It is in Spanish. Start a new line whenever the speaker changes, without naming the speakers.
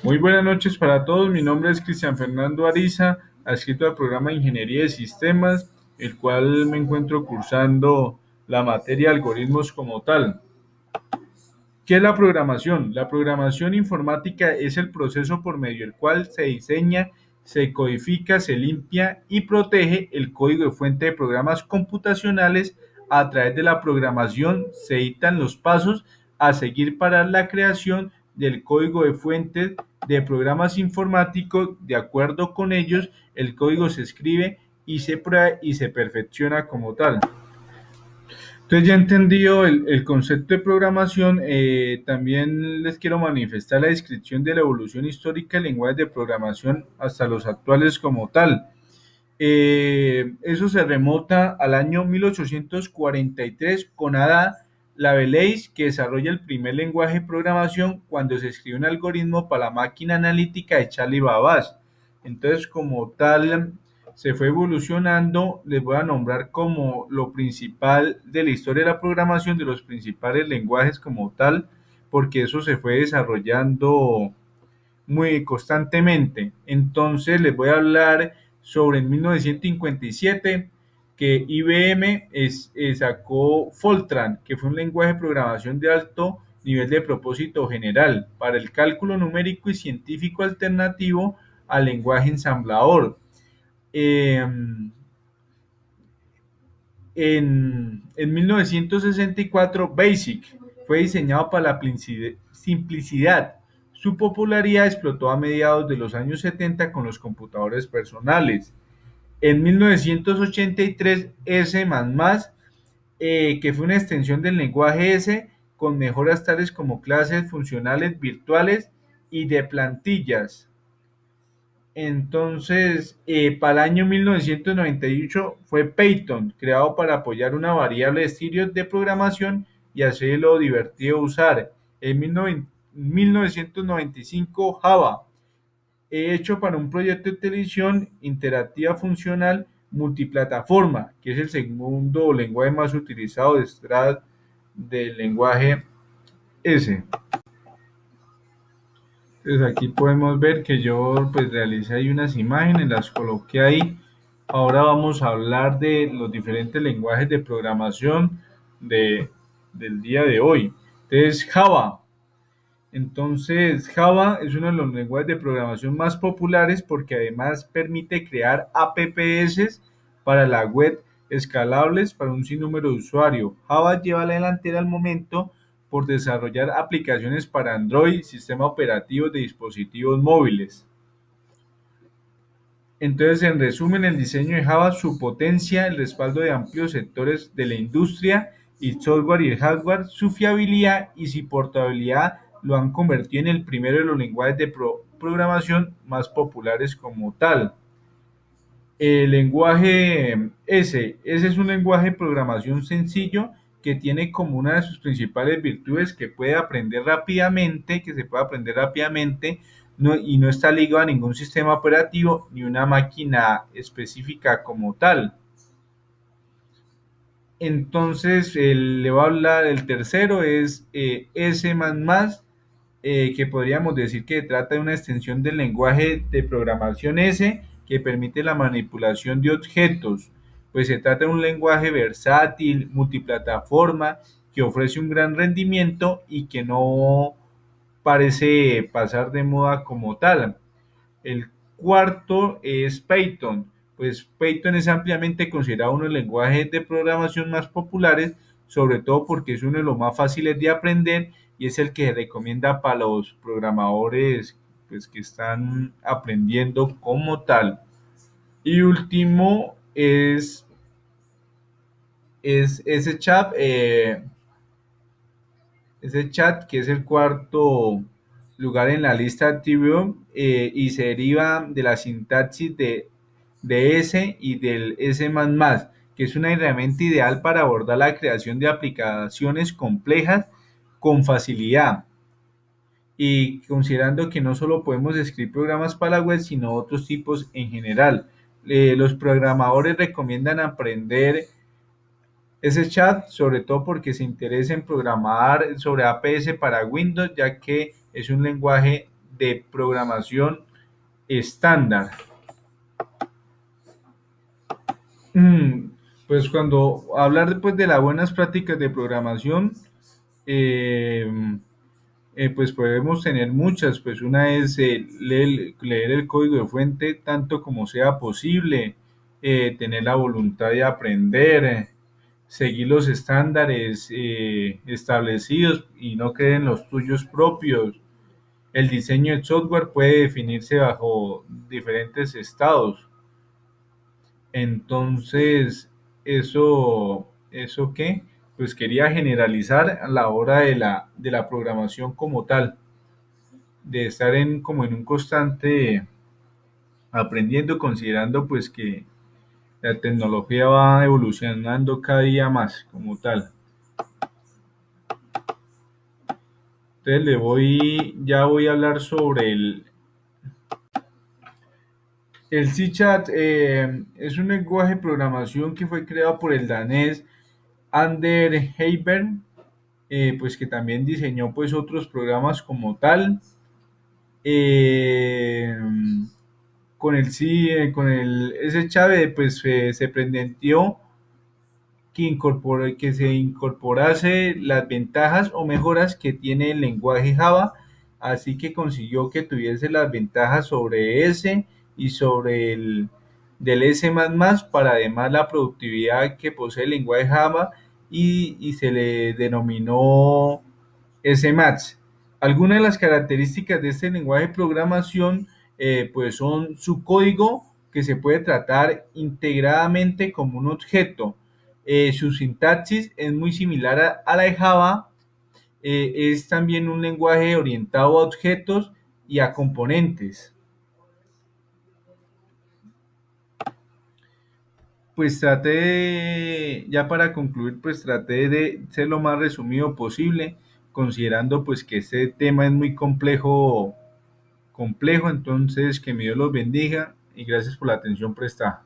Muy buenas noches para todos. Mi nombre es Cristian Fernando Ariza, adscrito al programa de Ingeniería de Sistemas, el cual me encuentro cursando la materia algoritmos como tal. ¿Qué es la programación? La programación informática es el proceso por medio del cual se diseña, se codifica, se limpia y protege el código de fuente de programas computacionales. A través de la programación se dictan los pasos a seguir para la creación del código de fuente de programas informáticos. De acuerdo con ellos, el código se escribe y se prueba y se perfecciona como tal. Entonces ya entendido el concepto de programación, también les quiero manifestar la descripción de la evolución histórica de lenguajes de programación hasta los actuales como tal. Eso se remota al año 1843 con Ada Lovelace, que desarrolla el primer lenguaje de programación cuando se escribe un algoritmo para la máquina analítica de Charlie Babbage. Entonces, como tal, se fue evolucionando. Les voy a nombrar como lo principal de la historia de la programación, de los principales lenguajes como tal, porque eso se fue desarrollando muy constantemente. Entonces les voy a hablar sobre en 1957 que IBM sacó Fortran, que fue un lenguaje de programación de alto nivel de propósito general para el cálculo numérico y científico alternativo al lenguaje ensamblador. Eh, en 1964, BASIC fue diseñado para la simplicidad. Su popularidad explotó a mediados de los años 70 con los computadores personales. En 1983, S++, que fue una extensión del lenguaje S, con mejoras tales como clases funcionales virtuales y de plantillas. Entonces, para el año 1998 fue Python, creado para apoyar una variable de estilo de programación y hacerlo divertido de usar. En 1995 Java, hecho para un proyecto de televisión interactiva funcional multiplataforma, que es el segundo lenguaje más utilizado detrás del lenguaje S. Entonces aquí podemos ver que yo pues realicé ahí unas imágenes, las coloqué ahí. Ahora vamos a hablar de los diferentes lenguajes de programación de, del día de hoy. Entonces Java. Entonces Java es uno de los lenguajes de programación más populares porque además permite crear apps para la web escalables para un sinnúmero de usuarios. Java lleva la delantera al momento por desarrollar aplicaciones para Android, sistema operativo de dispositivos móviles. Entonces, en resumen, el diseño de Java, su potencia, el respaldo de amplios sectores de la industria y software y el hardware, su fiabilidad y su portabilidad lo han convertido en el primero de los lenguajes de programación más populares como tal. El lenguaje S es un lenguaje de programación sencillo que tiene como una de sus principales virtudes que puede aprender rápidamente, que se puede aprender rápidamente y no está ligado a ningún sistema operativo ni una máquina específica como tal. Entonces, le voy a hablar, el tercero es S++, que podríamos decir que trata de una extensión del lenguaje de programación S que permite la manipulación de objetos. Pues se trata de un lenguaje versátil, multiplataforma, que ofrece un gran rendimiento y que no parece pasar de moda como tal. El cuarto es Python. Pues Python es ampliamente considerado uno de los lenguajes de programación más populares, sobre todo porque es uno de los más fáciles de aprender y es el que se recomienda para los programadores pues, que están aprendiendo como tal. Y último es ese chat que es el cuarto lugar en la lista activo y se deriva de la sintaxis de S y del S++, que es una herramienta ideal para abordar la creación de aplicaciones complejas con facilidad. Y considerando que no solo podemos escribir programas para la web, sino otros tipos en general. Los programadores recomiendan aprender ese chat, sobre todo porque se interesa en programar sobre APS para Windows, ya que es un lenguaje de programación estándar. Mm, Pues cuando hablar después de las buenas prácticas de programación, eh, pues podemos tener muchas. Pues una es leer el código de fuente tanto como sea posible, tener la voluntad de aprender, seguir los estándares establecidos y no creen los tuyos propios. El diseño de software puede definirse bajo diferentes estados. Entonces, ¿eso qué? Pues quería generalizar a la hora de la programación como tal, de estar como en un constante aprendiendo, considerando pues que la tecnología va evolucionando cada día más como tal. Entonces ya voy a hablar sobre el C-Chat. Es un lenguaje de programación que fue creado por el danés Ander Heiberg, pues que también diseñó pues otros programas como tal. Eh, ese Chávez pues se pretendió que se incorporase las ventajas o mejoras que tiene el lenguaje Java, así que consiguió que tuviese las ventajas sobre S y sobre el del S++, para además la productividad que posee el lenguaje Java, y se le denominó SMAX. Algunas de las características de este lenguaje de programación pues son su código, que se puede tratar integradamente como un objeto. Su sintaxis es muy similar a la de Java. Es también un lenguaje orientado a objetos y a componentes. Pues ya para concluir, pues traté de ser lo más resumido posible, considerando pues que este tema es muy complejo. Entonces que mi Dios los bendiga y gracias por la atención prestada.